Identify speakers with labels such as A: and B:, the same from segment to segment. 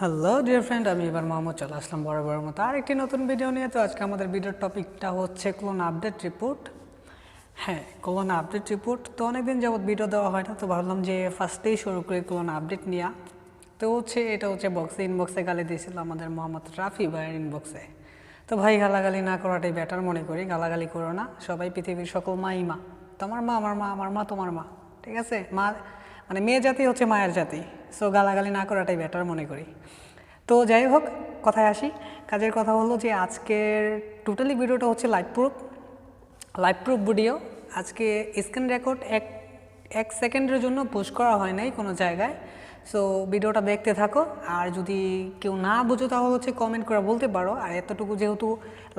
A: Hello dear friend, আমি এবার মোহাম্মদ চলে আসলাম বরাবরের মতো আরেকটি নতুন ভিডিও নিয়ে। তো আজকে আমাদের ভিডিওর টপিকটা হচ্ছে ক্লোন আপডেট রিপোর্ট। হ্যাঁ, ক্লোন আপডেট রিপোর্ট তো অনেকদিন যাবত ভিডিও দেওয়া হয় না, তো ভাবলাম যে ফার্স্টেই শুরু করি ক্লোন আপডেট নিয়ে। তো এটা হচ্ছে ইনবক্সে গালি দিয়েছিল আমাদের মোহাম্মদ রাফি ভাইয়ের ইনবক্সে। তো ভাই, গালাগালি না করাটাই বেটার মনে করি, গালাগালি করো না। সবাই পৃথিবীর সকল মাই মা, তোমার মা আমার মা, আমার মা তোমার মা, ঠিক আছে? মা মানে মেয়ে জাতি হচ্ছে মায়ের জাতি, সো গালাগালি না করাটাই বেটার মনে করি। তো যাই হোক, কথায় আসি। কাজের কথা হলো যে আজকের টোটালি ভিডিওটা হচ্ছে লাইভ প্রুফ ভিডিও। আজকে স্ক্রিন রেকর্ড এক সেকেন্ডের জন্য পোস্ট করা হয় নাই কোনো জায়গায়। সো ভিডিওটা দেখতে থাকো, আর যদি কেউ না বুঝো তাহলে হচ্ছে কমেন্ট করে বলতে পারো। আর এতটুকু যেহেতু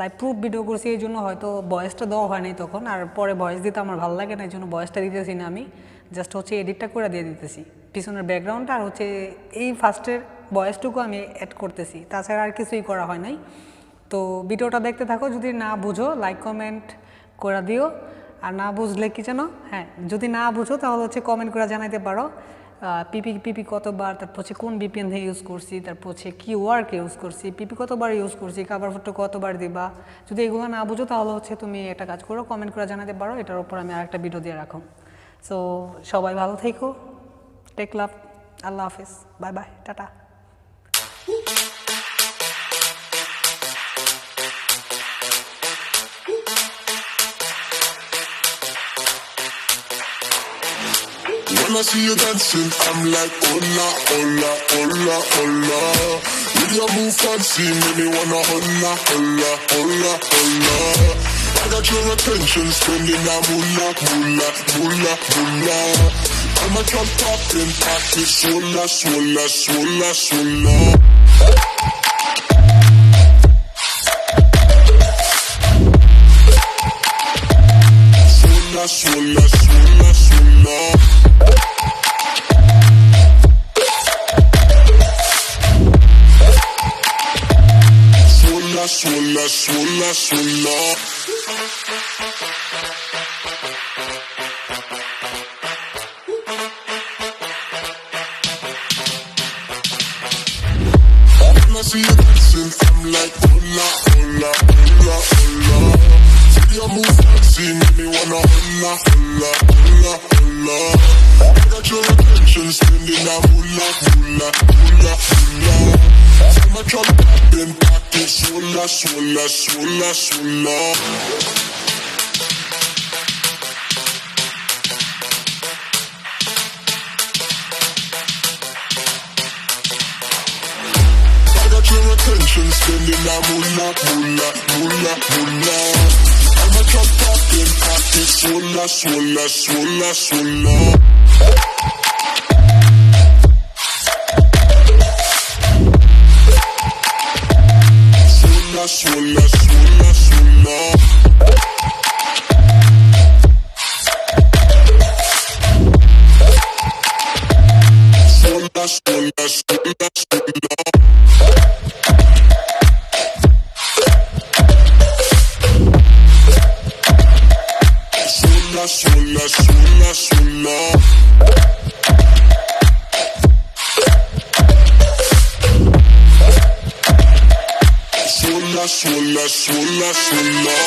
A: লাইভ প্রুফ ভিডিও করছি, এই জন্য হয়তো ভয়েসটা দেওয়া হয় নাই তখন, আর পরে ভয়েস দিতে আমার ভালো লাগে না, এই জন্য ভয়েসটা দিতেছি না। আমি জাস্ট হচ্ছে এডিটটা করে দিয়ে দিতেছি পিছনের ব্যাকগ্রাউন্ডটা, আর হচ্ছে এই ফার্স্টের ভয়েসটুকু আমি অ্যাড করতেছি, তাছাড়া আর কিছুই করা হয় নাই। তো ভিডিওটা দেখতে থাকো, যদি না বুঝো লাইক কমেন্ট করে দিও। আর না বুঝলে কি জানো, হ্যাঁ, যদি না বুঝো তাহলে হচ্ছে কমেন্ট করে জানাইতে পারো পিপি কতবার, তারপর হচ্ছে কোন ভিপিএন থেকে ইউজ করছি, তারপর হচ্ছে কি ওয়ার্ক ইউজ করছি, পিপি কতবার ইউজ করছি, কাভার ফটো কতবার দিবা। যদি এগুলো না বুঝো তাহলে হচ্ছে তুমি একটা কাজ করো, কমেন্ট করে জানাতে পারো, এটার উপর আমি আরেকটা ভিডিও দিয়ে রাখো। সো সবাই ভালো থেকো, টেক লাভ, আল্লাহ হাফিজ, bye bye, tata.
B: When I see you dancing, I'm like, hola, hola, hola, hola. With your move fancy, make me wanna hola, hola, hola, hola. I got your attention, spending that moolah, moolah, moolah, moolah. I'm a top talking, pocket, swola, swola, swola, swola. Swola, swola, swola, swola. Swola, swola, swola. When I see you dancing, I'm like, hola, hola, hola, hola. See you move fancy, make me wanna hola, hola, hola, hola. I got your attention, spending that moolah, moolah, moolah, moolah. I'm a drop in pocket, swola, swola, swola, swola. I got your attention, spending that moolah, moolah, moolah, moolah. I'm a drop in pocket, swola, swola, swola, swola. Swola, swola, swola. Swola, swola, swola, swola. Swola, swola, swola, swola. Swola, swola, swola, swola.